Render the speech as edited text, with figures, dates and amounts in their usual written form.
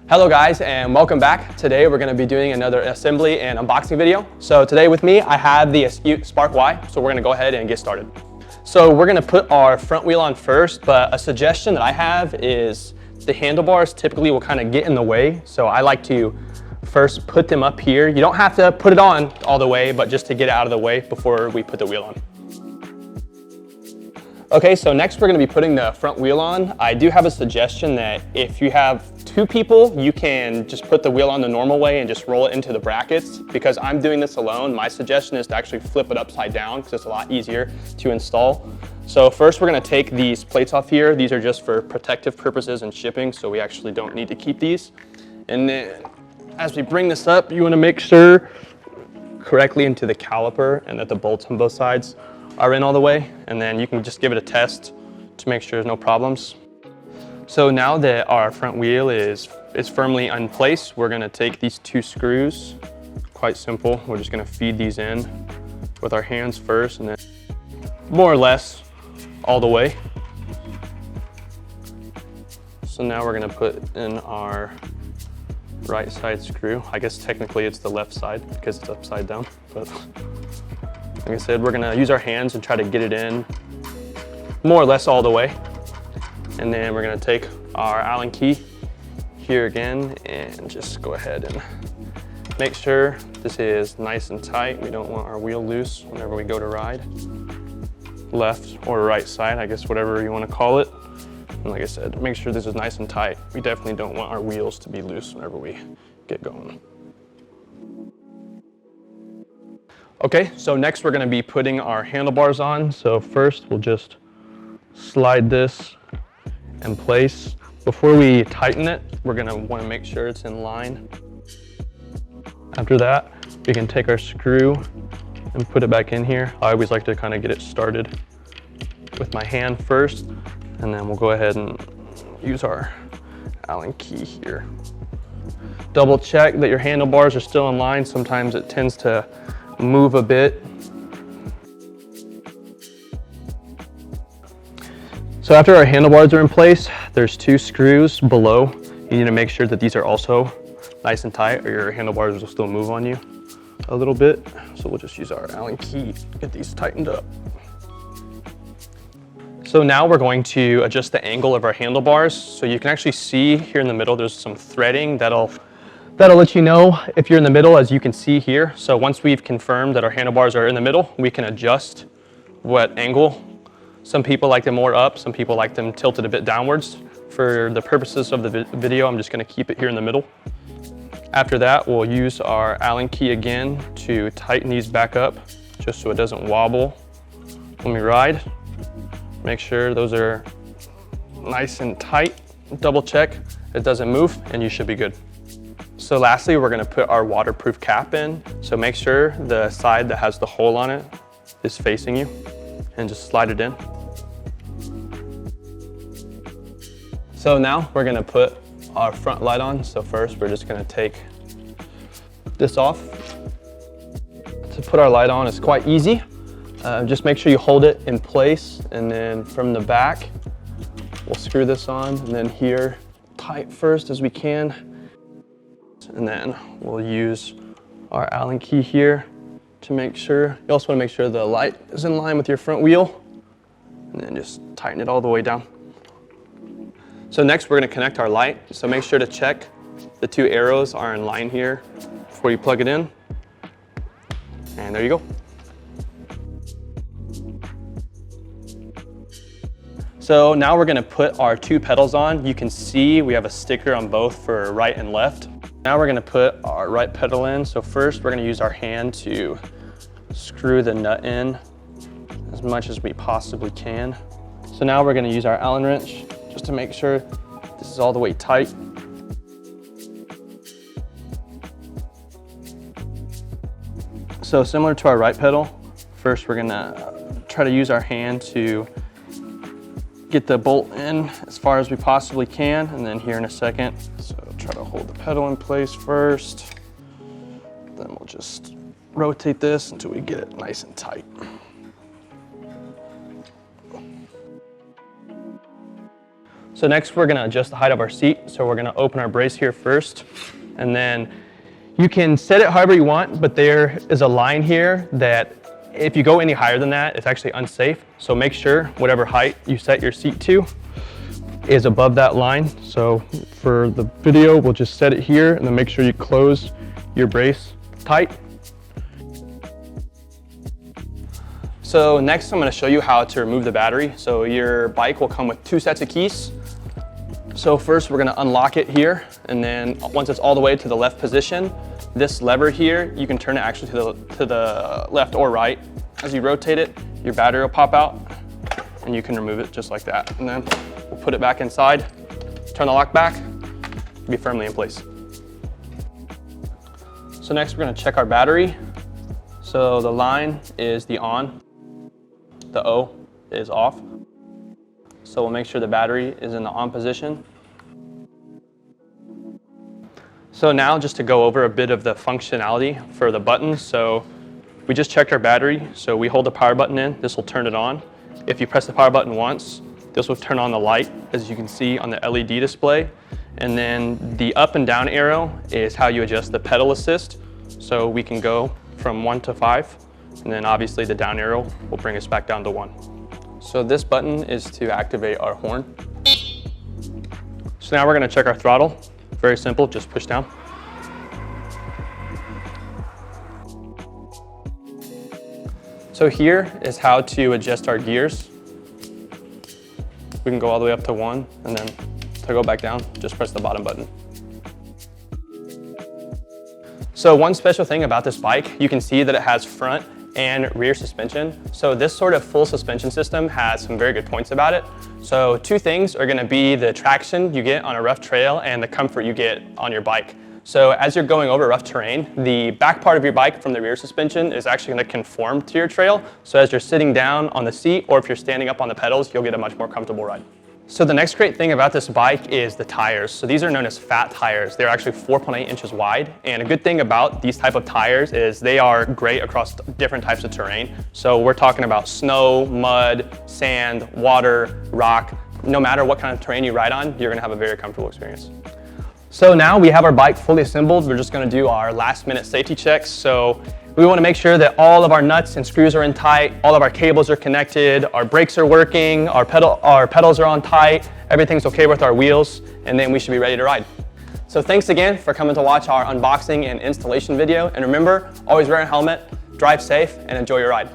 Hello guys, and welcome back. Today we're going to be doing another assembly and unboxing video. So today with me I have the Eskute Spark Y, so we're going to go ahead and get started. So we're going to put our front wheel on first, but a suggestion that I have is the handlebars typically will kind of get in the way, so I like to first put them up here. You don't have to put it on all the way, but just to get it out of the way before we put the wheel on. Okay, so next we're going to be putting the front wheel on. I do have a suggestion that if you have two people, you can just put the wheel on the normal way and just roll it into the brackets. Because I'm doing this alone, my suggestion is to actually flip it upside down because it's a lot easier to install. So first we're going to take these plates off here. These are just for protective purposes and shipping, so we actually don't need to keep these. And then as we bring this up, you want to make sure correctly into the caliper and that the bolts on both sides are in all the way, and then you can just give it a test to make sure there's no problems. So now that our front wheel is firmly in place, we're gonna take these two screws. Quite simple, we're just gonna feed these in with our hands first and then more or less all the way. So now we're gonna put in our right side screw. I guess technically it's the left side because it's upside down, but like I said, we're gonna use our hands and try to get it in more or less all the way. And then we're gonna take our Allen key here again and just go ahead and make sure this is nice and tight. We don't want our wheel loose whenever we go to ride. Left or right side, I guess whatever you wanna call it. And like I said, make sure this is nice and tight. We definitely don't want our wheels to be loose whenever we get going. Okay, so next we're gonna be putting our handlebars on. So first we'll just slide this in place. Before we tighten it, we're gonna wanna make sure it's in line. After that, we can take our screw and put it back in here. I always like to kind of get it started with my hand first, and then we'll go ahead and use our Allen key here. Double check that your handlebars are still in line. Sometimes it tends to move a bit. So after our handlebars are in place, there's two screws below. You need to make sure that these are also nice and tight or your handlebars will still move on you a little bit. So we'll just use our Allen key to get these tightened up. So now we're going to adjust the angle of our handlebars. So you can actually see here in the middle, there's some threading that'll let you know if you're in the middle, as you can see here. So once we've confirmed that our handlebars are in the middle, we can adjust what angle. Some people like them more up, some people like them tilted a bit downwards. For the purposes of the video, I'm just gonna keep it here in the middle. After that, we'll use our Allen key again to tighten these back up, just so it doesn't wobble when we ride. Make sure those are nice and tight. Double check it doesn't move, and you should be good. So lastly, we're gonna put our waterproof cap in. So make sure the side that has the hole on it is facing you and just slide it in. So now we're gonna put our front light on. So first we're just gonna take this off. To put our light on, it's quite easy. Just make sure you hold it in place, and then from the back, we'll screw this on, and then here, tight first as we can. And then we'll use our Allen key here to make sure. You also want to make sure the light is in line with your front wheel, and then just tighten it all the way down. So next we're going to connect our light. So make sure to check the two arrows are in line here before you plug it in. And there you go. So now we're going to put our two pedals on. You can see we have a sticker on both for right and left. Now we're gonna put our right pedal in. So first we're gonna use our hand to screw the nut in as much as we possibly can. So now we're gonna use our Allen wrench just to make sure this is all the way tight. So similar to our right pedal, first we're gonna try to use our hand to get the bolt in as far as we possibly can, and then here in a second. So try to hold the pedal in place first. Then we'll just rotate this until we get it nice and tight. So next we're gonna adjust the height of our seat. So we're gonna open our brace here first, and then you can set it however you want, but there is a line here that if you go any higher than that, it's actually unsafe. So make sure whatever height you set your seat to is above that line. So for the video, we'll just set it here and then make sure you close your brace tight. So next I'm going to show you how to remove the battery. So your bike will come with 2 sets of keys. So first we're going to unlock it here, and then once it's all the way to the left position, this lever here, you can turn it actually to the left or right. As you rotate it, your battery will pop out and you can remove it just like that. And then we'll put it back inside, turn the lock back, be firmly in place. So next we're going to check our battery. So the line is the on, the O is off. So we'll make sure the battery is in the on position. So now just to go over a bit of the functionality for the buttons. So we just checked our battery. So we hold the power button in, this will turn it on. If you press the power button once, this will turn on the light, as you can see on the LED display. And then the up and down arrow is how you adjust the pedal assist. So we can go from 1 to 5, and then obviously the down arrow will bring us back down to 1. So this button is to activate our horn. So now we're going to check our throttle. Very simple, just push down. So here is how to adjust our gears. We can go all the way up to 1, and then to go back down, just press the bottom button. So one special thing about this bike, you can see that it has front and rear suspension. So this sort of full suspension system has some very good points about it. So 2 things are going to be the traction you get on a rough trail and the comfort you get on your bike. So as you're going over rough terrain, the back part of your bike from the rear suspension is actually going to conform to your trail. So as you're sitting down on the seat, or if you're standing up on the pedals, you'll get a much more comfortable ride. So the next great thing about this bike is the tires. So these are known as fat tires. They're actually 4.8 inches wide. And a good thing about these type of tires is they are great across different types of terrain. So we're talking about snow, mud, sand, water, rock. No matter what kind of terrain you ride on, you're gonna have a very comfortable experience. So now we have our bike fully assembled. We're just gonna do our last minute safety checks. So we want to make sure that all of our nuts and screws are in tight, all of our cables are connected, our brakes are working, our pedals are on tight, everything's okay with our wheels, and then we should be ready to ride. So thanks again for coming to watch our unboxing and installation video. And remember, always wear a helmet, drive safe, and enjoy your ride.